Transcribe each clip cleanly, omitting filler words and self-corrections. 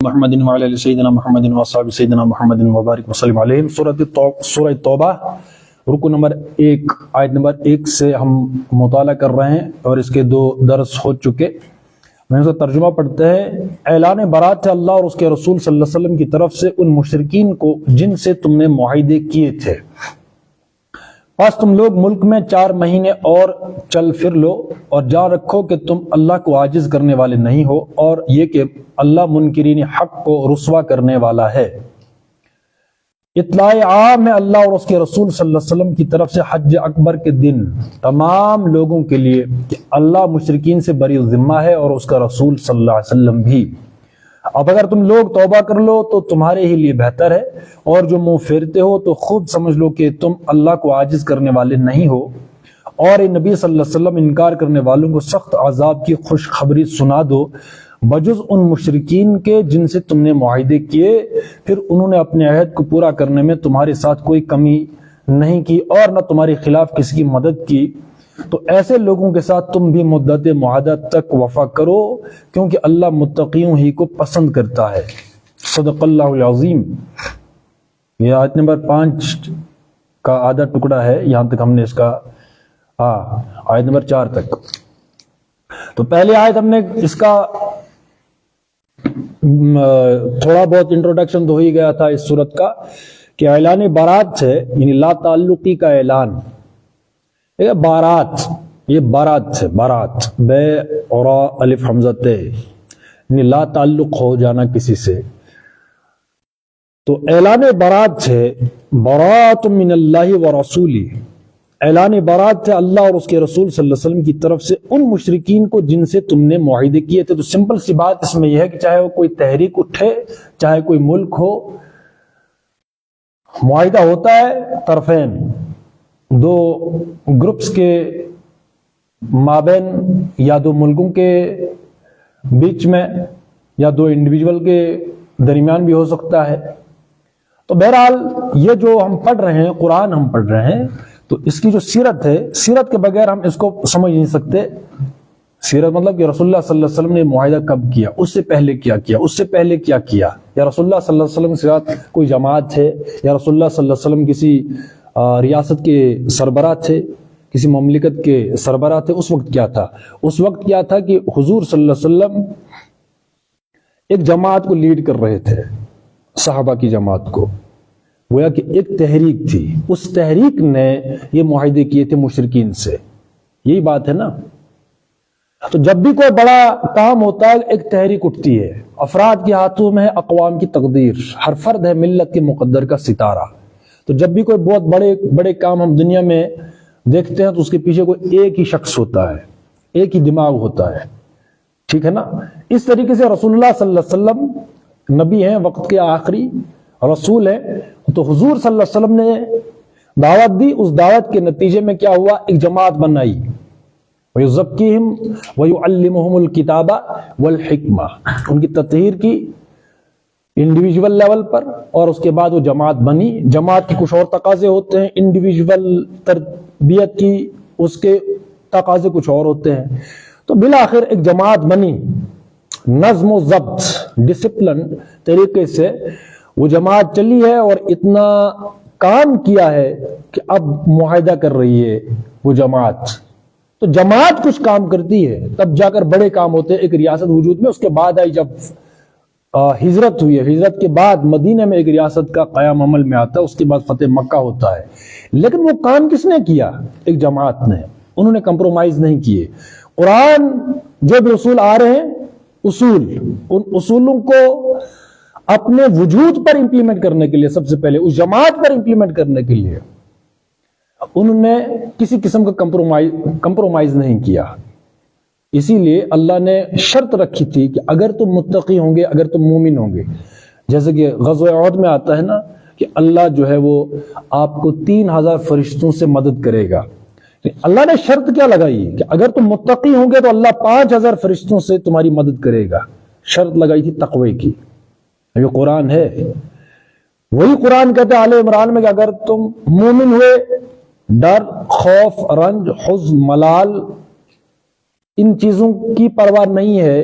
محمد وعلی آل سیدنا محمد وصحبہ سیدنا محمد وبارک وسلم علیہم۔ سورہ توبہ رکو نمبر 1 آیت نمبر 1 سے ہم مطالعہ کر رہے ہیں اور اس کے 2 درس ہو چکے۔ میں اس کا ترجمہ پڑھتے ہیں۔ اعلان برات ہے اللہ اور اس کے رسول صلی اللہ علیہ وسلم کی طرف سے ان مشرکین کو جن سے تم نے معاہدے کیے تھے، پس تم لوگ ملک میں 4 مہینے اور چل پھر لو اور جان رکھو کہ تم اللہ کو عاجز کرنے والے نہیں ہو، اور یہ کہ اللہ منکرین حق کو رسوا کرنے والا ہے۔ اطلاع عام ہے اللہ اور اس کے رسول صلی اللہ علیہ وسلم کی طرف سے حج اکبر کے دن تمام لوگوں کے لیے کہ اللہ مشرکین سے بری ذمہ ہے اور اس کا رسول صلی اللہ علیہ وسلم بھی۔ اب اگر تم لوگ توبہ کر لو تو تمہارے ہی لیے بہتر ہے، اور جو منہ پھیرتے ہو تو خود سمجھ لو کہ تم اللہ کو عاجز کرنے والے نہیں ہو، اور اے نبی صلی اللہ علیہ وسلم انکار کرنے والوں کو سخت عذاب کی خوشخبری سنا دو، بجز ان مشرکین کے جن سے تم نے معاہدے کیے، پھر انہوں نے اپنے عہد کو پورا کرنے میں تمہارے ساتھ کوئی کمی نہیں کی اور نہ تمہارے خلاف کسی کی مدد کی، تو ایسے لوگوں کے ساتھ تم بھی مدت معاہدہ تک وفا کرو، کیونکہ اللہ متقیوں ہی کو پسند کرتا ہے۔ صدق اللہ العظیم۔ یہ آیت نمبر 5 کا آدھا ٹکڑا ہے، یہاں تک ہم نے اس کا آیت نمبر 4 تک۔ تو پہلے آیت ہم نے اس کا تھوڑا بہت انٹروڈکشن تو ہو ہی گیا تھا اس صورت کا کہ اعلان بارات ہے، یعنی لا تعلقی کا اعلان۔ بارات، یہ بارات ہے، بارات بے اور الف حمزہ تے، یعنی لا تعلق ہو جانا کسی سے۔ تو اعلان برات ہے، برات من اللہ ورسولہ، اعلان برات ہے اللہ اور اس کے رسول صلی اللہ علیہ وسلم کی طرف سے ان مشرکین کو جن سے تم نے معاہدے کیے تھے۔ تو سمپل سی بات اس میں یہ ہے کہ چاہے وہ کوئی تحریک اٹھے، چاہے کوئی ملک ہو، معاہدہ ہوتا ہے طرفین، 2 گروپس کے مابین، یا 2 ملکوں کے بیچ میں، یا 2 انڈیویجول کے درمیان بھی ہو سکتا ہے۔ تو بہرحال یہ جو ہم پڑھ رہے ہیں، قرآن ہم پڑھ رہے ہیں، تو اس کی جو سیرت ہے، سیرت کے بغیر ہم اس کو سمجھ نہیں سکتے۔ سیرت مطلب کہ رسول اللہ صلی اللہ علیہ وسلم نے معاہدہ کب کیا، اس سے پہلے کیا کیا، اس سے پہلے کیا کیا، یا رسول اللہ صلی اللہ علیہ وسلم کے ساتھ کوئی جماعت ہے، یا رسول اللہ صلی اللہ علیہ وسلم کسی ریاست کے سربراہ تھے، کسی مملکت کے سربراہ تھے، اس وقت کیا تھا؟ اس وقت کیا تھا کہ حضور صلی اللہ علیہ وسلم ایک جماعت کو لیڈ کر رہے تھے، صحابہ کی جماعت کو، گویا کہ ایک تحریک تھی، اس تحریک نے یہ معاہدے کیے تھے مشرکین سے، یہی بات ہے نا۔ تو جب بھی کوئی بڑا کام ہوتا ہے ایک تحریک اٹھتی ہے، افراد کے ہاتھوں میں ہے اقوام کی تقدیر، ہر فرد ہے ملت کے مقدر کا ستارہ۔ تو جب بھی کوئی بہت بڑے بڑے کام ہم دنیا میں دیکھتے ہیں تو اس کے پیچھے کوئی ایک ہی شخص ہوتا ہے، ایک ہی دماغ ہوتا ہے، ٹھیک ہے نا۔ اس طریقے سے رسول اللہ صلی اللہ علیہ وسلم نبی ہیں، وقت کے آخری رسول ہیں، تو حضور صلی اللہ علیہ وسلم نے دعوت دی، اس دعوت کے نتیجے میں کیا ہوا؟ ایک جماعت بنائی، وَيُزَكِّيهِمْ وَيُعَلِّمُهُمُ الْكِتَابَ وَالْحِكْمَةَ، ان کی تطہیر کی انڈیویجول لیول پر، اور اس کے بعد وہ جماعت بنی۔ جماعت کے کچھ اور تقاضے ہوتے ہیں، انڈیویجول تربیت کی اس کے تقاضے کچھ اور ہوتے ہیں۔ تو بالآخر ایک جماعت بنی، نظم و ضبط، ڈسپلن طریقے سے وہ جماعت چلی ہے، اور اتنا کام کیا ہے کہ اب معاہدہ کر رہی ہے وہ جماعت۔ تو جماعت کچھ کام کرتی ہے تب جا کر بڑے کام ہوتے ہیں۔ ایک ریاست وجود میں اس کے بعد آئی، جب ہجرت ہوئی ہے، ہجرت کے بعد مدینہ میں ایک ریاست کا قیام عمل میں آتا ہے، اس کے بعد فتح مکہ ہوتا ہے۔ لیکن وہ کام کس نے کیا؟ ایک جماعت نے، انہوں نے کمپرومائز نہیں کیے۔ قرآن جو بھی اصول آ رہے ہیں، اصول، ان اصولوں کو اپنے وجود پر امپلیمنٹ کرنے کے لیے، سب سے پہلے اس جماعت پر امپلیمنٹ کرنے کے لیے انہوں نے کسی قسم کا کمپرومائز نہیں کیا۔ اسی لیے اللہ نے شرط رکھی تھی کہ اگر تم متقی ہوں گے، اگر تم مومن ہوں گے، جیسے کہ غزوہ احد میں آتا ہے نا کہ اللہ جو ہے وہ آپ کو 3000 فرشتوں سے مدد کرے گا۔ اللہ نے شرط کیا لگائی کہ اگر تم متقی ہوں گے تو اللہ 5000 فرشتوں سے تمہاری مدد کرے گا۔ شرط لگائی تھی تقوی کی۔ یہ قرآن ہے، وہی قرآن کہتے ہیں آل عمران میں کہ اگر تم مومن ہوئے، ڈر، خوف، رنج، حزن، ملال، ان چیزوں کی پرواہ نہیں ہے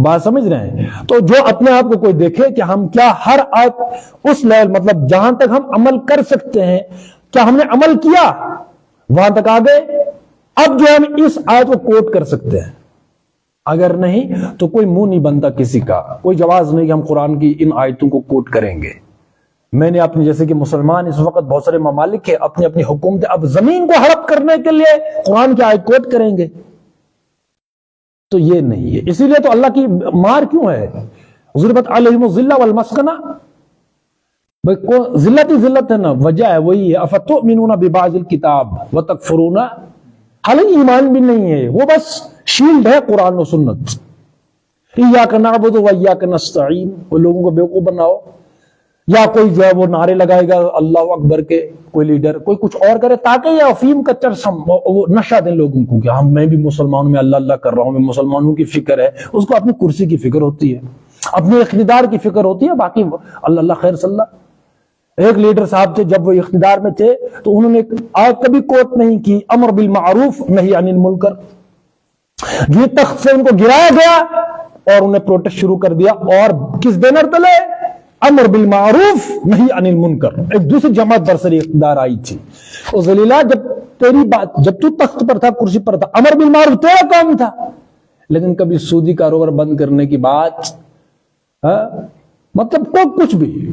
بات سمجھ رہے ہیں؟ تو جو اپنے آپ کو کوئی دیکھے کہ ہم کیا ہر آیت اس لیول مطلب جہاں تک ہم عمل کر سکتے ہیں کیا ہم نے عمل کیا وہاں تک آ گئے، اب جو ہم اس آیت کو کوٹ کر سکتے ہیں، اگر نہیں تو کوئی منہ نہیں بنتا کسی کا، کوئی جواز نہیں کہ ہم قرآن کی ان آیتوں کو کوٹ کریں گے۔ میں نے اپنے جیسے کہ مسلمان اس وقت بہت سارے ممالک ہے اپنی اپنی حکومت اب زمین کو ہڑپ کرنے کے لیے قرآن کی آیت کوٹ کریں گے، تو یہ نہیں ہے۔ اسی لیے تو اللہ کی مار کیوں ہے؟ ضربت علیہم الذلہ والمسکنہ، ذلت ہی ذلت ہے نا، وجہ ہے وہی ہے افتؤمنون ببعض الکتاب وتکفرون، حالانکہ ایمان بھی نہیں ہے، وہ بس شیلڈ ہے قرآن و سنت۔ ایاک نعبد و ایاک نستعین، وہ لوگوں کو بیوقوف بناؤ، یا کوئی جو ہے وہ نعرے لگائے گا اللہ اکبر کے، کوئی لیڈر کوئی کچھ اور کرے تاکہ یہ افیم کا چرسم وہ نشہ دیں لوگوں کو کہ میں بھی مسلمانوں میں اللہ اللہ کر رہا ہوں، میں مسلمانوں کی فکر ہے، اس کو اپنی کرسی کی فکر ہوتی ہے، اپنے اقتدار کی فکر ہوتی ہے، باقی اللہ اللہ خیر صلی اللہ۔ ایک لیڈر صاحب تھے جب وہ اقتدار میں تھے تو انہوں نے آیت کبھی کوٹ نہیں کی امر بالمعروف نہی عن المنکر، یہ تخت سے ان کو گرایا گیا اور انہیں پروٹیسٹ شروع کر دیا، اور کس بینر تلے؟ امر بالمعروف نہی عن المنکر۔ ایک دوسری جماعت برسری اقتدار آئی تھی، او ذلیلہ جب تیری بات، جب تو تخت پر تھا کرسی پر تھا، امر بالمعروف تیرا کام تھا، لیکن کبھی سودی کاروبار بند کرنے کی بات، مطلب کچھ بھی۔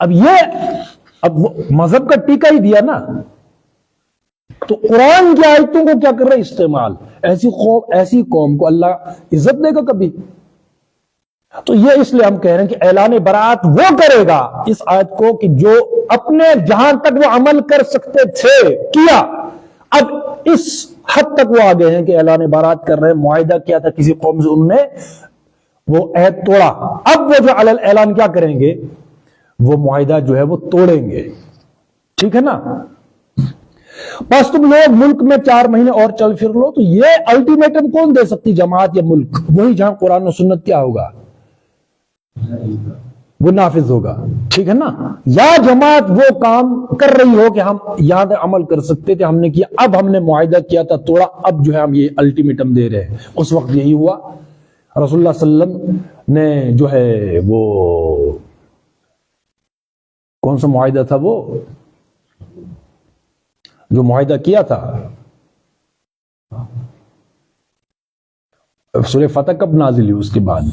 اب مذہب کا ٹیکہ ہی دیا نا، تو قرآن کی آیتوں کو کیا کر رہے استعمال؟ ایسی قوم کو اللہ عزت دے گا کبھی؟ تو یہ اس لیے ہم کہہ رہے ہیں کہ اعلان برات وہ کرے گا اس آیت کو کہ جو اپنے جہاں تک وہ عمل کر سکتے تھے کیا، اب اس حد تک وہ آ گئے ہیں کہ اعلان برات کر رہے ہیں۔ معاہدہ کیا تھا کسی قوم سے، انہوں نے وہ عہد توڑا، اب وہ جو اعلان کیا کریں گے، وہ معاہدہ جو ہے وہ توڑیں گے، ٹھیک ہے نا؟ بس تم لوگ ملک میں 4 مہینے اور چل پھر لو، تو یہ الٹیمیٹم کون دے سکتی، جماعت یا ملک؟ وہی جہاں قرآن و سنت کیا ہوگا، وہ نافذ ہوگا، ٹھیک ہے نا؟ یا جماعت وہ کام کر رہی ہو کہ ہم یہاں تک عمل کر سکتے تھے، ہم نے کیا، اب ہم نے معاہدہ کیا تھا توڑا، اب جو ہے ہم یہ الٹیمیٹم دے رہے ہیں۔ اس وقت یہی ہوا، رسول اللہ صلی اللہ علیہ وسلم نے جو ہے وہ کون سا معاہدہ تھا، وہ جو معاہدہ کیا تھا سورہ فتح کب نازل ہوئی؟ اس کے بعد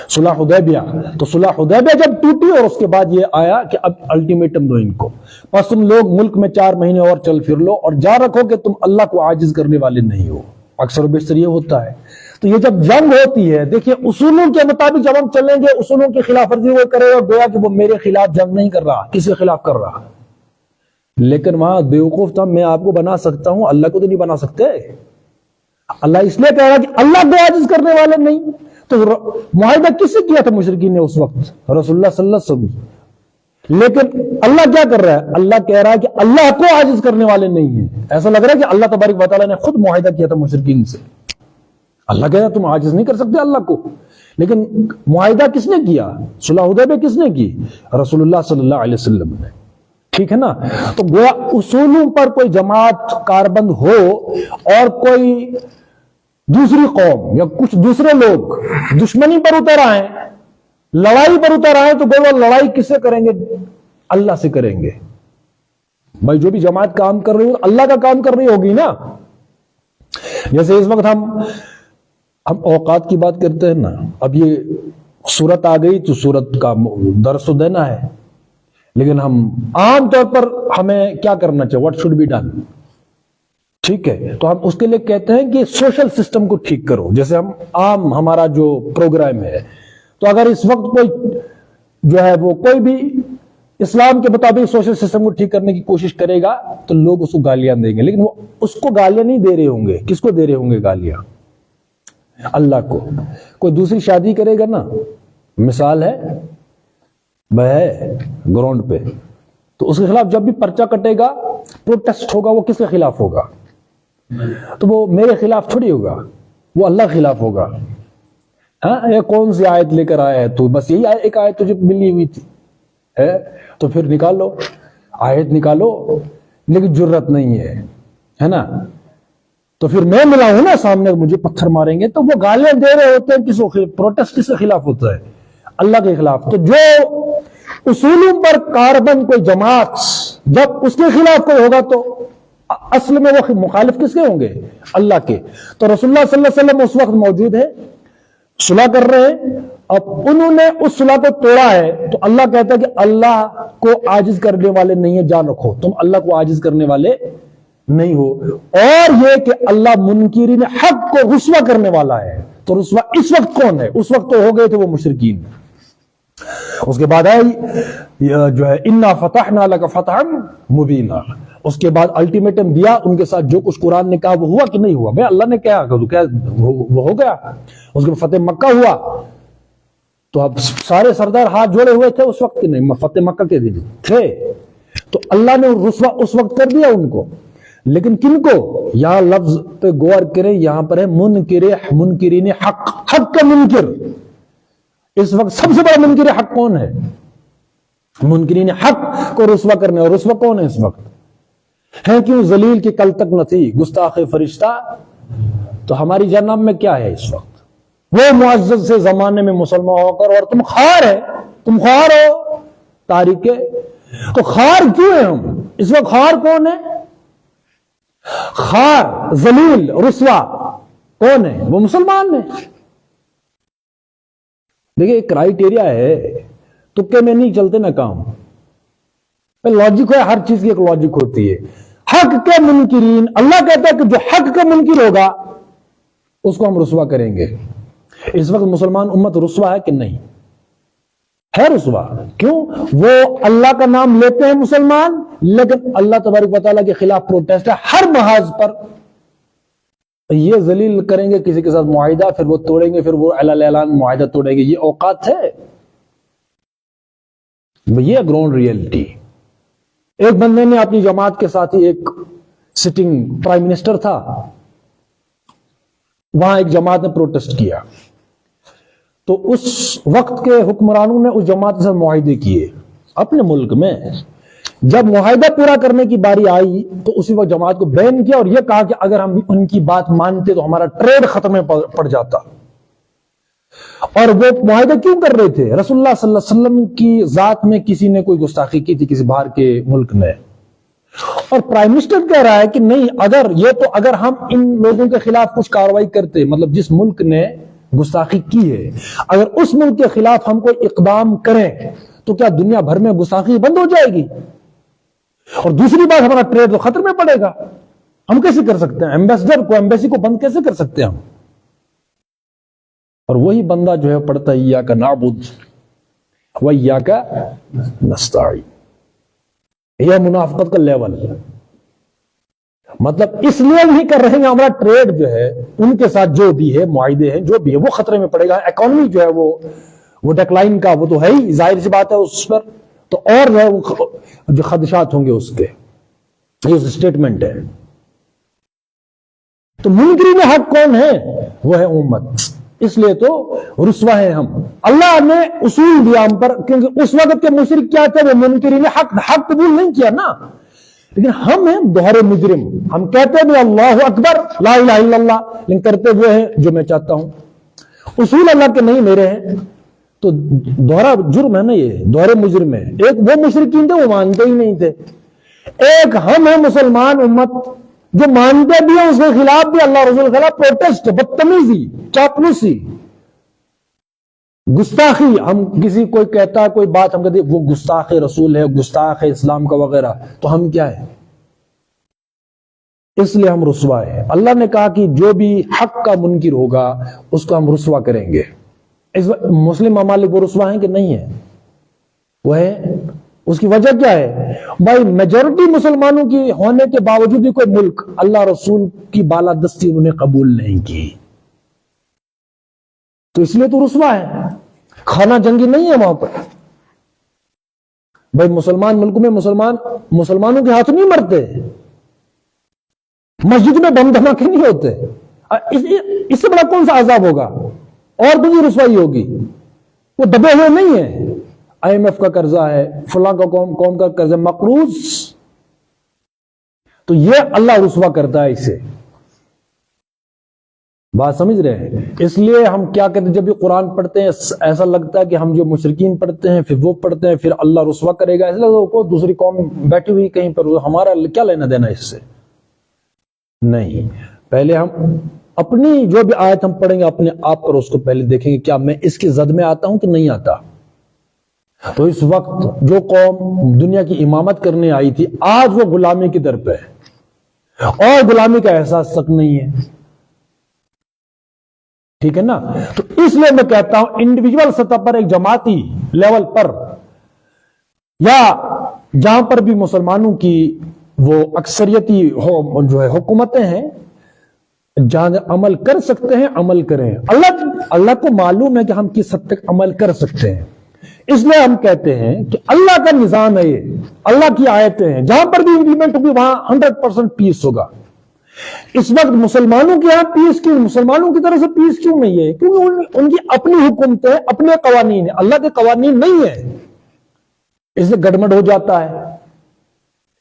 صلح حدیبیہ، تو صلح حدیبیہ جب ٹوٹی اور اس کے بعد یہ آیا کہ اب الٹیمیٹم دو ان کو، بس تم لوگ ملک میں 4 مہینے اور چل پھر لو، اور جا رکھو کہ تم اللہ کو عاجز کرنے والے نہیں ہو۔ اکثر و بیشتر یہ ہوتا ہے۔ تو یہ جب جنگ ہوتی ہے، دیکھیے اصولوں کے مطابق جب ہم چلیں گے، اصولوں کی خلاف ورزی وہ کرے گا، گویا کہ وہ میرے خلاف جنگ نہیں کر رہا، کس کے خلاف کر رہا، لیکن وہاں بیوقوف تھا، میں آپ کو بنا سکتا ہوں، اللہ کو تو نہیں بنا سکتے۔ اللہ اس لیے کہہ رہا کہ اللہ کو عاجز کرنے والے نہیں، تو معاہدہ کس سے کیا تھا مشرکین نے اس وقت؟ رسول اللہ صلی اللہ علیہ وسلم۔ لیکن اللہ کیا کر رہا ہے؟ اللہ کہہ رہا ہے کہ اللہ کو عاجز کرنے والے نہیں ہیں۔ ایسا لگ رہا ہے کہ اللہ تبارک و تعالیٰ نے خود معاہدہ کیا تھا مشرکین سے، اللہ کہہ رہا ہے تم عاجز نہیں کر سکتے اللہ کو، لیکن معاہدہ کس نے کیا؟ صلح حدیبیہ کس نے کی؟ رسول اللہ صلی اللہ علیہ وسلم نے، ٹھیک ہے نا؟ تو گویا اصولوں پر کوئی جماعت کاربند ہو اور کوئی دوسری قوم یا کچھ دوسرے لوگ دشمنی پر اتر آئیں، لڑائی پر اتر آئیں، تو گویا لڑائی کس سے کریں گے؟ اللہ سے کریں گے۔ بھائی جو بھی جماعت کام کر رہی ہو اللہ کا کام کر رہی ہوگی نا۔ جیسے اس وقت ہم اوقات کی بات کرتے ہیں نا، اب یہ سورت آ گئی تو سورت کا درس تو دینا ہے، لیکن ہم عام طور پر ہمیں کیا کرنا چاہیے؟ واٹ شوڈ بی ڈن، ٹھیک ہے؟ تو ہم اس کے لیے کہتے ہیں کہ سوشل سسٹم کو ٹھیک کرو۔ جیسے ہم عام ہمارا جو پروگرام ہے، تو اگر اس وقت کوئی جو ہے وہ کوئی بھی اسلام کے مطابق سوشل سسٹم کو ٹھیک کرنے کی کوشش کرے گا تو لوگ اس کو گالیاں دیں گے، لیکن وہ اس کو گالیاں نہیں دے رہے ہوں گے۔ کس کو دے رہے ہوں گے گالیاں؟ اللہ کو۔ کوئی دوسری شادی کرے گا نا، مثال ہے گراؤنڈ پہ، تو اس کے خلاف جب بھی پرچہ کٹے گا، پروٹیسٹ ہوگا، وہ کس کے خلاف ہوگا؟ تو وہ میرے خلاف تھوڑی ہوگا، وہ اللہ کے خلاف ہوگا۔ ہاں، یہ کون سی آیت لے کر آیا ہے تو؟ بس یہی ایک آیت تجھے ملی ہوئی تھی ہے، تو پھر نکالو آیت، نکالو، لیکن جرت نہیں ہے نا؟ تو پھر میں ملا ہوں نا سامنے، مجھے پتھر ماریں گے، تو وہ گالیاں دے رہے ہوتے ہیں، کس کو پروٹیسٹ کس کے خلاف ہوتا ہے؟ اللہ کے خلاف۔ تو جو اصولوں پر کاربن کوئی جماعت جب اس کے خلاف کوئی ہوگا تو اصل میں وہ مخالف کس کے ہوں گے؟ اللہ کے۔ تو رسول اللہ صلی اللہ علیہ وسلم اس وقت موجود ہے، صلح کر رہے ہیں، اب انہوں نے اس صلح کو توڑا ہے، تو اللہ کہتا ہے کہ اللہ کو عاجز کرنے والے نہیں ہے، جان رکھو تم اللہ کو عاجز کرنے والے نہیں ہو۔ اور یہ کہ اللہ منکرین حق کو رسوا کرنے والا ہے۔ تو رسوا اس وقت کون ہے؟ اس وقت تو ہو گئے تھے وہ مشرکین۔ اس کے بعد آئی جو ہے انا فتحنا لک فتحا مبینا، اس کے بعد الٹیمیٹم دیا ان کے ساتھ، جو کچھ قرآن نے کہا وہ ہوا کہ نہیں ہوا؟ بھائی اللہ نے کہا وہ ہو گیا۔ اس کے بعد فتح مکہ ہوا، تو اب سارے سردار ہاتھ جوڑے ہوئے تھے اس وقت کہ نہیں؟ فتح مکہ کے دن تھے، تو اللہ نے رسوا اس وقت کر دیا ان کو۔ لیکن کن کو؟ یہاں لفظ پہ غور کریں، یہاں پر ہے منکرین حق، حق کا منکر۔ اس وقت سب سے بڑا منکر حق کون ہے؟ منکرین حق کو رسوا کرنے، اور رسوا کون ہے اس وقت؟ ہے کیوں ذلیل کی کل تک نہ تھی گستاخ فرشتہ، تو ہماری جہنم میں کیا ہے اس وقت؟ وہ معزز سے زمانے میں مسلمان ہو کر، اور تم خار ہے، تم خار ہو تاریخ کے۔ تو خار کیوں ہیں ہم اس وقت؟ خار کون ہے؟ خار ذلیل رسوا کون ہے؟ وہ مسلمان ہے۔ دیکھیں ایک کرائیٹیریا ہے، تکے میں نہیں چلتے نا کام، لاجک ہے، ہر چیز کی ایک لاجک ہوتی ہے۔ حق کے منکرین، اللہ کہتا ہے کہ جو حق کا منکر ہوگا اس کو ہم رسوا کریں گے۔ اس وقت مسلمان امت رسوا ہے کہ نہیں؟ ہے رسوا۔ کیوں؟ وہ اللہ کا نام لیتے ہیں مسلمان، لیکن اللہ تبارک و تعالیٰ کے خلاف پروٹیسٹ ہے ہر محاذ پر۔ یہ ذلیل کریں گے کسی کے ساتھ معاہدہ، پھر وہ توڑیں گے، پھر وہ اعلان معاہدہ توڑیں گے۔ یہ اوقات ہے، یہ گراؤنڈ ریئلٹی۔ ایک بندے نے اپنی جماعت کے ساتھ ہی، ایک سٹنگ پرائم منسٹر تھا، وہاں ایک جماعت نے پروٹیسٹ کیا، تو اس وقت کے حکمرانوں نے اس جماعت سے معاہدے کیے اپنے ملک میں۔ جب معاہدہ پورا کرنے کی باری آئی تو اسی وقت جماعت کو بین کیا، اور یہ کہا کہ اگر ہم ان کی بات مانتے تو ہمارا ٹریڈ ختم پڑ جاتا۔ اور وہ معاہدہ کیوں کر رہے تھے؟ رسول اللہ صلی اللہ علیہ وسلم کی ذات میں کسی نے کوئی گستاخی کی تھی کسی باہر کے ملک میں، اور پرائم منسٹر کہہ رہا ہے کہ نہیں، اگر ہم ان لوگوں کے خلاف کچھ کارروائی کرتے، مطلب جس ملک نے گستاخی کی ہے، اگر اس ملک کے خلاف ہم کوئی اقدام کریں تو کیا دنیا بھر میں گستاخی بند ہو جائے گی؟ اور دوسری بات، ہمارا ٹریڈ تو خطر میں پڑے گا۔ ہم کیسے کر سکتے ہیں؟ ایمبیسی کو بند کیسے کر سکتے ہیں ہم؟ اور وہی بندہ جو ہے پڑھتا ہے ایاک نعبد و ایاک نستعین۔ یہ منافقت کا لیول، مطلب اس لیے نہیں کر رہے ہیں، ہمارا ٹریڈ جو ہے ان کے ساتھ جو بھی ہے، معاہدے ہیں جو بھی ہے، وہ خطرے میں پڑے گا۔ اکانومی جو ہے وہ ڈیکلائن کا، وہ تو ہے ہی، ظاہر سی بات ہے اس پر، تو اور جو ہے جو خدشات ہوں گے اس کے، یہ سٹیٹمنٹ ہے۔ تو منکرین حق کون ہے؟ وہ ہے امت، اس لیے تو رسوا ہے ہم۔ اللہ نے اصول دیا ہم پر، کیونکہ اس وقت کے مشرک کیا تھے؟ وہ منکرین حق قبول نہیں کیا نا، لیکن ہم ہیں دوہرے مجرم۔ ہم کہتے بھی اللہ اکبر لا الہ الا اللہ، لیکن کرتے وہ ہیں جو میں چاہتا ہوں۔ اصول اللہ کے نہیں میرے ہیں، تو دوہرا جرم ہے نا، یہ دوہرے مجرم ہے۔ ایک وہ مشرکین تھے، وہ مانتے ہی نہیں تھے، ایک ہم ہیں مسلمان امت جو مانتے بھی ہیں، اس کے خلاف بھی اللہ رسول کے خلاف پروٹیسٹ، بدتمیزی، چاپلوسی، گستاخی۔ ہم کسی کوئی کہتا ہے کوئی بات، ہم کہتے ہیں وہ گستاخ رسول ہے، گستاخ اسلام کا وغیرہ، تو ہم کیا ہے؟ اس لیے ہم رسوا ہے۔ اللہ نے کہا کہ جو بھی حق کا منکر ہوگا اس کو ہم رسوا کریں گے۔ مسلم ممالک وہ رسوا ہیں کہ نہیں ہے؟ وہ ہے۔ اس کی وجہ کیا ہے؟ بھائی میجورٹی مسلمانوں کی ہونے کے باوجود بھی کوئی ملک اللہ رسول کی بالادستی انہوں نے قبول نہیں کی، تو اس لیے تو رسوا ہے۔ خانہ جنگی نہیں ہے وہاں پر۔ بھائی مسلمان ملکوں میں مسلمانوں کے ہاتھ نہیں مرتے، مسجد میں بم دھماکے نہیں ہوتے، اس سے بڑا کون سا عذاب ہوگا؟ اور بھی رسوائی ہوگی۔ وہ دبے ہوئے نہیں ہیں، IMF کا قرضہ ہے، فلاں کا قوم کا قرضہ مقروض، تو یہ اللہ رسوا کرتا ہے اسے۔ بات سمجھ رہے ہیں؟ اس لیے ہم کیا کہتے ہیں، جب یہ قرآن پڑھتے ہیں ایسا لگتا ہے کہ ہم جو مشرکین پڑھتے ہیں پھر وہ پڑھتے ہیں پھر اللہ رسوا کرے گا، اس لیے وہ دوسری قوم بیٹھی ہوئی کہیں پر، ہمارا کیا لینا دینا اس سے؟ نہیں، پہلے ہم اپنی جو بھی آیت ہم پڑھیں گے اپنے آپ پر اس کو پہلے دیکھیں گے کیا میں اس کی زد میں آتا ہوں کہ نہیں آتا۔ تو اس وقت جو قوم دنیا کی امامت کرنے آئی تھی آج وہ غلامی کی در پہ ہے اور غلامی کا احساس تک نہیں ہے، ٹھیک ہے نا؟ تو اس لیے میں کہتا ہوں انڈیویجول سطح پر، ایک جماعتی لیول پر، یا جہاں پر بھی مسلمانوں کی وہ اکثریتی جو ہے حکومتیں ہیں، جہاں عمل کر سکتے ہیں عمل کریں۔ اللہ کو معلوم ہے کہ ہم کس حد تک عمل کر سکتے ہیں، اس لیے ہم کہتے ہیں کہ اللہ کا نظام ہے، یہ اللہ کی آیتیں ہیں، جہاں پر بھی امپلیمنٹ ہوگی وہاں 100% پیس ہوگا۔ اس وقت مسلمانوں کے یہاں پیس کیوں، مسلمانوں کی طرف سے پیس کیوں نہیں ہے؟ کیونکہ ان کی اپنی حکومتیں، اپنے قوانین ہیں، اللہ کے قوانین نہیں ہیں، اس لیے گڑبڑ ہو جاتا ہے۔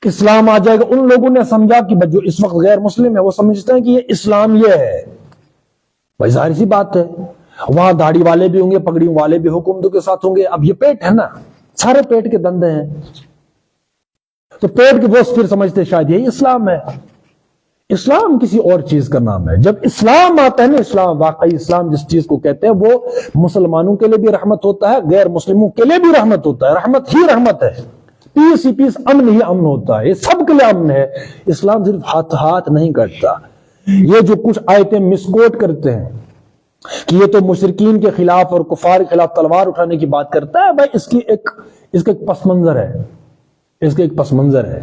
اسلام آ جائے گا، ان لوگوں نے سمجھا کہ جو اس وقت غیر مسلم ہے وہ سمجھتے ہیں کہ یہ اسلام یہ ہے، بھائی ظاہر سی بات ہے، وہاں داڑھی والے بھی ہوں گے، پگڑیوں والے بھی حکومتوں کے ساتھ ہوں گے۔ اب یہ پیٹ ہے نا، سارے پیٹ کے دندے ہیں، تو پیٹ کے گوشت پھر سمجھتے شاید یہی اسلام ہے۔ اسلام کسی اور چیز کا نام ہے۔ جب اسلام آتا ہے نا، اسلام واقعی اسلام جس چیز کو کہتے ہیں وہ مسلمانوں کے لیے بھی رحمت ہوتا ہے، غیر مسلموں کے لیے بھی رحمت ہوتا ہے، رحمت ہی رحمت ہے، پیس ہی پیس، امن ہی امن ہوتا ہے، یہ سب کے لیے امن ہے۔ اسلام صرف ہاتھ نہیں کرتا۔ یہ جو کچھ آیتیں مسکوٹ کرتے ہیں کہ یہ تو مشرکین کے خلاف اور کفار کے خلاف تلوار اٹھانے کی بات کرتا ہے، بھائی اس کا ایک پس منظر ہے، اس کا ایک پس منظر ہے۔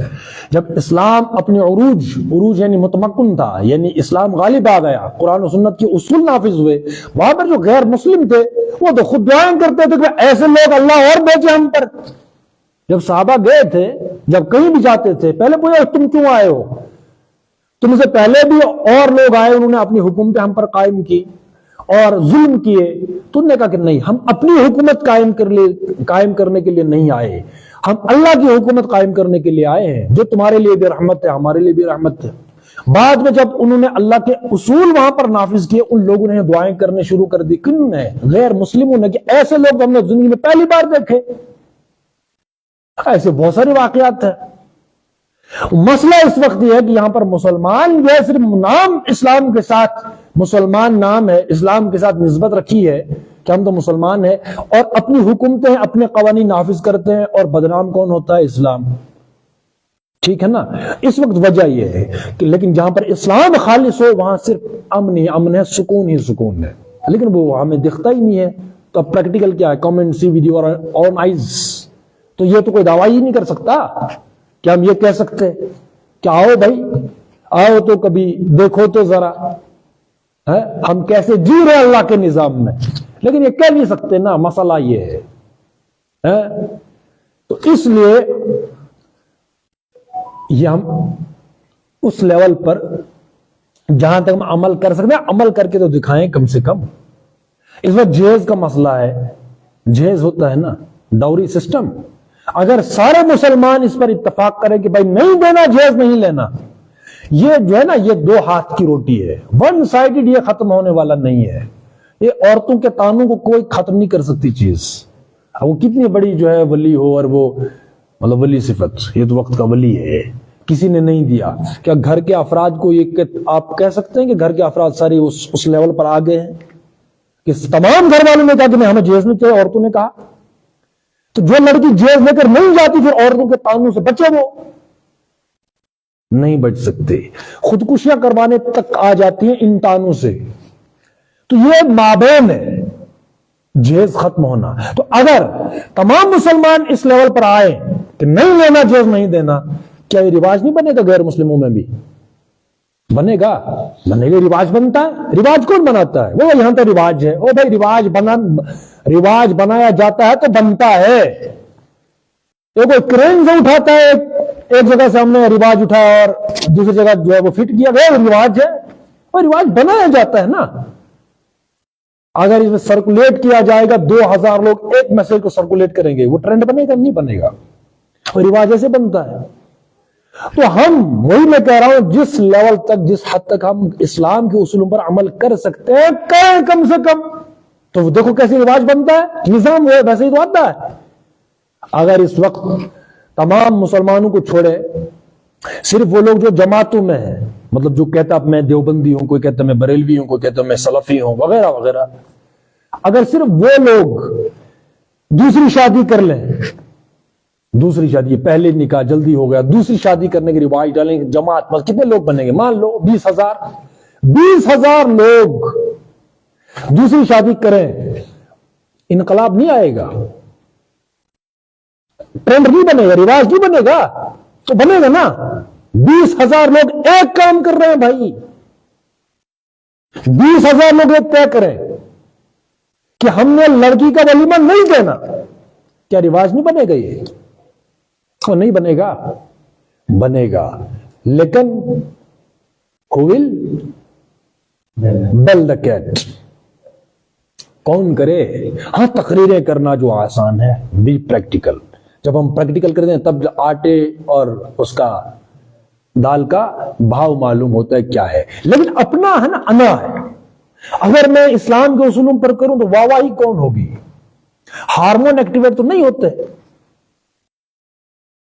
جب اسلام اپنے عروج یعنی متمکن تھا، یعنی اسلام غالب آ گیا، قرآن و سنت کے اصول نافذ ہوئے، وہاں پر جو غیر مسلم تھے وہ تو خود بیان کرتے تھے کہ ایسے لوگ اللہ اور بھیجے ہم پر۔ جب صحابہ گئے تھے، جب کہیں بھی جاتے تھے، پہلے پوچھا تم کیوں آئے ہو؟ تم سے پہلے بھی اور لوگ آئے، انہوں نے اپنی حکومتیں ہم پر قائم کی اور ظلم کیے، تم نے کہا کہ نہیں، ہم اپنی حکومت قائم کرنے کے لیے نہیں آئے، ہم اللہ کی حکومت قائم کرنے کے لیے آئے ہیں، جو تمہارے لیے بھی رحمت ہے، ہمارے لیے بھی رحمت ہے۔ بعد میں جب انہوں نے اللہ کے اصول وہاں پر نافذ کیے، ان لوگوں نے دعائیں کرنے شروع کر دی۔ کن نے؟ غیر مسلموں نے، کہ ایسے لوگ ہم نے زندگی میں پہلی بار دیکھے۔ ایسے بہت سارے واقعات ہیں۔ مسئلہ اس وقت یہ ہے کہ یہاں پر مسلمان یہ صرف نام اسلام کے ساتھ، مسلمان نام ہے، اسلام کے ساتھ نسبت رکھی ہے کہ ہم تو مسلمان ہیں اور اپنی حکومتیں اپنے قوانین نافذ کرتے ہیں، اور بدنام کون ہوتا ہے؟ اسلام، ٹھیک ہے نا؟ اس وقت وجہ یہ ہے کہ لیکن جہاں پر اسلام خالص ہو وہاں صرف امن ہی امن ہے، سکون ہی سکون ہے، لیکن وہ ہمیں دکھتا ہی نہیں ہے۔ تو اب پریکٹیکل کیا ہے؟ Come and see with your own eyes. تو یہ تو کوئی دعویٰ ہی نہیں کر سکتا کہ ہم یہ کہہ سکتے کہ آؤ بھائی، آؤ تو کبھی دیکھو تو ذرا ہم کیسے جی رہے اللہ کے نظام میں، لیکن یہ کہہ نہیں سکتے نا، مسئلہ یہ ہے۔ تو اس لیے یہ ہم اس لیول پر جہاں تک ہم عمل کر سکتے ہیں عمل کر کے تو دکھائیں کم سے کم۔ اس وقت جہیز کا مسئلہ ہے، جہیز ہوتا ہے نا، ڈاوری سسٹم، اگر سارے مسلمان اس پر اتفاق کریں کہ بھائی نہیں دینا، جہیز نہیں لینا، یہ جو ہے نا یہ دو ہاتھ کی روٹی ہے، ون سائیڈڈ، یہ ختم ہونے والا نہیں ہے۔ یہ عورتوں کے تانوں کو کوئی ختم نہیں کر سکتی چیز، وہ کتنی بڑی جو ہے ولی ہو، اور وہ مطلب ولی صفت، یہ تو وقت کا ولی ہے، کسی نے نہیں دیا۔ کیا گھر کے افراد کو یہ آپ کہہ سکتے ہیں کہ گھر کے افراد سارے اس لیول پر آ گئے ہیں کہ تمام گھر والوں نے کہا کہ ہمیں جہیز نہیں چاہیے؟ عورتوں نے کہا تو جو لڑکی جہیز لے کر نہیں جاتی پھر عورتوں کے تانوں سے بچے، وہ نہیں بچ سکتے، خودکشیاں کروانے تک آ جاتی ہیں ان تانوں سے۔ تو یہ مابین ہے جہیز ختم ہونا۔ تو اگر تمام مسلمان اس لیول پر آئے کہ نہیں لینا جہیز نہیں دینا، کیا یہ رواج نہیں بنے گا غیر مسلموں میں بھی؟ بنے گا، بنے گا، رواج بنتا ہے۔ رواج کون بناتا ہے؟ وہ یہاں تو رواج ہے، او بھائی رواج بنایا جاتا ہے تو بنتا ہے۔ یہ کوئی کرین سے اٹھاتا ہے، ایک جگہ سے ہم نے رواج اٹھایا اور دوسری جگہ جو ہے وہ فٹ کیا گیا، وہ رواج ہے، وہ رواج بنایا جاتا ہے نا۔ اگر اس میں سرکولیٹ کیا جائے گا، 2000 لوگ ایک میسج کو سرکولیٹ کریں گے، وہ ٹرینڈ بنے گا؟ نہیں بنے گا، وہ رواج ایسے بنتا ہے۔ تو ہم وہی میں کہہ رہا ہوں جس لیول تک جس حد تک ہم اسلام کے اصولوں پر عمل کر سکتے ہیں کریں کم سے کم. تو دیکھو کیسے رواج بنتا ہے, نظام وہ ویسے ہی تو آتا ہے. اگر اس وقت تمام مسلمانوں کو چھوڑے صرف وہ لوگ جو جماعتوں میں ہیں, مطلب جو کہتا میں دیوبندی ہوں, کوئی کہتا میں بریلوی ہوں, کوئی کہتا میں سلفی ہوں وغیرہ وغیرہ, اگر صرف وہ لوگ دوسری شادی کر لیں, دوسری شادی پہلے نکاح جلدی ہو گیا, دوسری شادی کرنے کی رواج ڈالیں, جماعت میں کتنے لوگ بنیں گے؟ مان لو 20,000 لوگ دوسری شادی کریں, انقلاب نہیں آئے گا, ٹرینڈ نہیں بنے گا, رواج نہیں بنے گا, تو بنے گا نا. 20,000 لوگ ایک کام کر رہے ہیں بھائی, 20,000 لوگ ایک طے کریں کہ ہم نے لڑکی کا ولیمہ نہیں دینا, کیا رواج نہیں بنے گا؟ یہ نہیں بنے گا, بنے گا, لیکن who will bell the cat, کون کرے؟ ہاں تقریریں کرنا جو آسان ہے, بھی پریکٹیکل. جب ہم پریکٹیکل کرتے ہیں تب آٹے اور اس کا دال کا بھاؤ معلوم ہوتا ہے کیا ہے. لیکن اپنا ہے نا, انا ہے. اگر میں اسلام کے اصولوں پر کروں تو واہ واہی کون ہوگی؟ ہارمون ایکٹیویٹ تو نہیں ہوتے,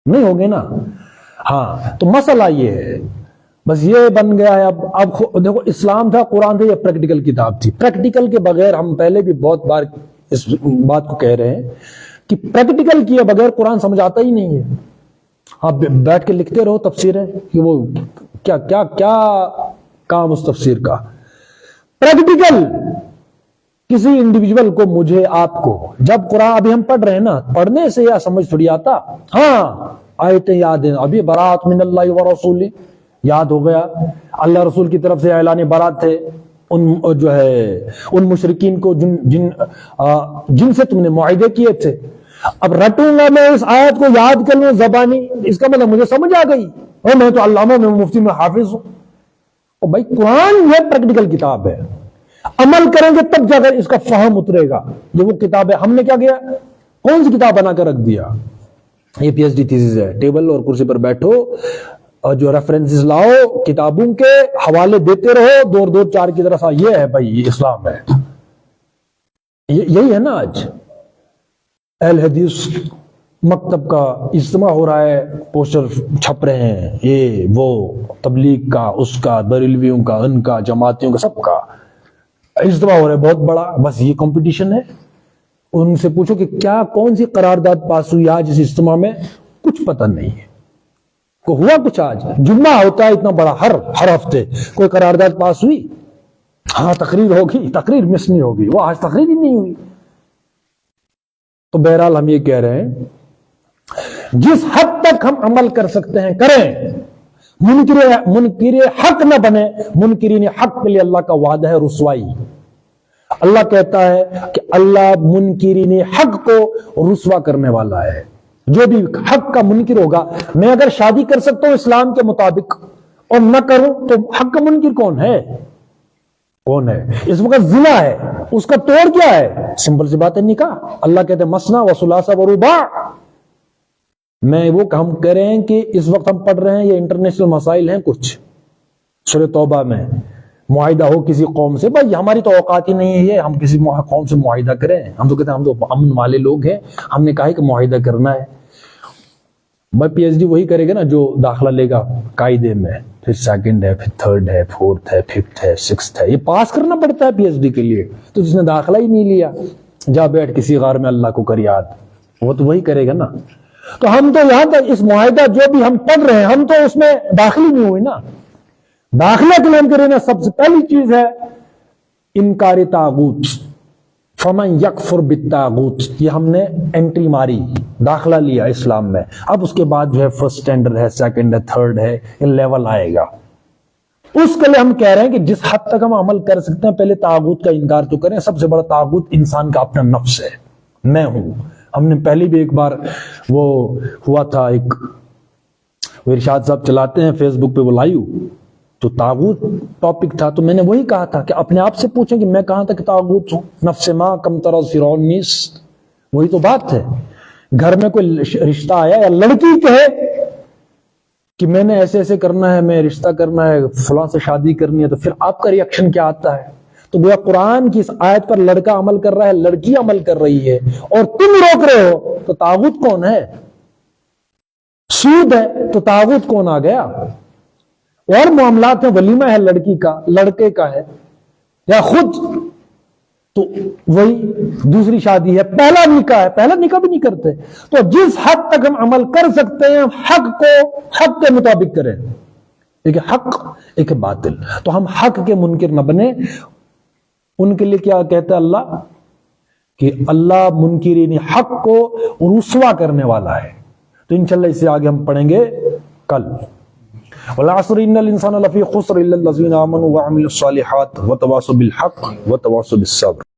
نہیں ہوگے نا. ہاں تو مسئلہ یہ ہے, بس یہ بن گیا ہے. اب دیکھو اسلام تھا, قرآن تھا, یہ پریکٹیکل کتاب تھی. پریکٹیکل کے بغیر, ہم پہلے بھی بہت بار اس بات کو کہہ رہے ہیں کہ پریکٹیکل کیے بغیر قرآن سمجھ آتا ہی نہیں ہے. آپ بیٹھ کے لکھتے رہو تفسیریں کہ وہ کیا کیا کیا کام اس تفسیر کا. پریکٹیکل کسی انڈیویجول کو, مجھے, آپ کو, جب قرآن ابھی ہم پڑھ رہے ہیں نا, پڑھنے سے یا سمجھ تھوڑی آتا. ہاں آیتیں یاد ہیں, ابھی برات من اللہ ورسولہ یاد ہو گیا, اللہ رسول کی طرف سے اعلان برات تھے ان جو ہے ان مشرکین کو جن سے تم نے معاہدے کیے تھے. اب رٹوں گا میں اس آیت کو, یاد کر لوں زبانی, اس کا مطلب مجھے سمجھ آ گئی, اور میں تو علامہ میں مفتی میں حافظ ہوں. اور بھائی قرآن یہ پریکٹیکل کتاب ہے, عمل کریں گے تب جا کر اس کا فہم اترے گا. یہ وہ کتاب ہے, ہم نے کیا کیا, کون سی کتاب بنا کر رکھ دیا؟ یہ پی ایچ ڈی تھیسس ہے, ٹیبل اور کرسی پر بیٹھو اور جو ریفرنسز لاؤ, کتابوں کے حوالے دیتے رہو, 2-2-4 کی طرح. یہ ہے بھائی, یہ اسلام ہے. یہی ہے نا. آج اہل حدیث مکتب کا اجتماع ہو رہا ہے, پوسٹر چھپ رہے ہیں, یہ وہ تبلیغ کا, اس کا, بریلویوں کا, ان کا, جماعتیوں کا, سب کا اجتماع ہو رہا ہے بہت بڑا. بس یہ کمپٹیشن ہے. ان سے پوچھو کہ کیا کون سی قرارداد پاس ہوئی آج اس اجتماع میں؟ کچھ پتہ نہیں ہے. کو ہوا کچھ؟ آج جمعہ ہوتا ہے اتنا بڑا, ہر ہفتے کوئی قرارداد پاس ہوئی؟ ہاں تقریر ہوگی, تقریر مس نہیں ہوگی, وہ آج تقریر ہی نہیں ہوئی. تو بہرحال ہم یہ کہہ رہے ہیں جس حد تک ہم عمل کر سکتے ہیں کریں. منکر حق نہ بنے. منکرین حق کے لیے اللہ کا وعدہ ہے رسوائی. اللہ کہتا ہے کہ اللہ منکرین حق کو رسوا کرنے والا ہے. جو بھی حق کا منکر ہوگا, میں اگر شادی کر سکتا ہوں اسلام کے مطابق اور نہ کروں تو حق کا منکر کون ہے؟ کون ہے؟ اس وقت زنا ہے, اس کا توڑ کیا ہے؟ سمپل سی بات ہے, نکاح. اللہ کہتے ہیں مثنا و ثلاثہ و رباع. میں وہ ہم کہہ رہے ہیں کہ اس وقت ہم پڑھ رہے ہیں, یہ انٹرنیشنل مسائل ہیں کچھ سورہ توبہ میں, معاہدہ ہو کسی قوم سے. بھائی ہماری تو اوقات ہی نہیں ہے یہ, ہم کسی قوم سے معاہدہ کریں. ہم تو کہتے ہیں ہم تو امن والے لوگ ہیں, ہم نے کہا ہے کہ معاہدہ کرنا ہے. بھائی پی ایچ ڈی وہی کرے گا نا جو داخلہ لے گا قاعدے میں, پھر سیکنڈ ہے, پھر تھرڈ ہے, فورتھ ہے, ففتھ ہے, سکستھ ہے. یہ پاس کرنا پڑتا ہے پی ایچ ڈی کے لیے. تو جس نے داخلہ ہی نہیں لیا, جا بیٹھ کسی غار میں اللہ کو کر یاد, وہ تو وہی کرے گا نا. تو ہم تو یہاں تک اس معاہدہ جو بھی ہم پڑھ رہے ہیں, ہم تو اس میں داخل ہی نہیں ہوئے نا. داخلہ کے لیے ہم کریں نا, سب سے پہلی چیز ہے انکار طاغوت. فمن یکفر بالطاغوت, یہ ہم نے انٹری ماری, داخلہ لیا اسلام میں. اب اس کے بعد جو ہے فرسٹ اسٹینڈرڈ ہے, سیکنڈ ہے, تھرڈ ہے, یہ لیول آئے گا. اس کے لیے ہم کہہ رہے ہیں کہ جس حد تک ہم عمل کر سکتے ہیں پہلے طاغوت کا انکار تو کریں. سب سے بڑا طاغوت انسان کا اپنا نفس ہے, میں ہوں. ہم نے پہلی بھی ایک بار وہ ہوا تھا, ایک وہ ارشاد صاحب چلاتے ہیں فیس بک پہ, وہ لائیو, تو طاغوت ٹاپک تھا. تو میں نے وہی کہا تھا کہ اپنے آپ سے پوچھیں کہ میں کہاں تک طاغوت ہوں. نفس ما کم ترز فرعون نیست, وہی تو بات ہے. گھر میں کوئی رشتہ آیا یا لڑکی کہے کہ میں نے ایسے ایسے کرنا ہے، میں رشتہ کرنا ہے، فلاں سے شادی کرنی ہے، تو پھر آپ کا ریئیکشن کیا آتا ہے؟ تو گویا قرآن کی اس آیت پر لڑکا عمل کر رہا ہے، لڑکی عمل کر رہی ہے، اور تم روک رہے ہو، تو طاغوت کون ہے؟ سود ہے تو طاغوت کون آ گیا؟ اور معاملات میں ولیمہ ہے لڑکی کا، لڑکے کا ہے، یا خود تو وہی دوسری شادی ہے، پہلا نکاح ہے، پہلا نکاح بھی نہیں کرتے۔ تو جس حد تک ہم عمل کر سکتے ہیں حق کو حق کے مطابق کریں، ایک حق ایک باطل، تو ہم حق کے منکر نہ بنے۔ ان کے لیے کیا کہتا ہے اللہ؟ کہ اللہ منکرین حق کو رسوا کرنے والا ہے۔ تو انشاءاللہ اسے آگے ہم پڑھیں گے کل۔ والعصر ان الانسان لفی خسر الا الذین آمنوا وعملوا الصالحات وتواصوا بالحق وتواصوا بالصبر۔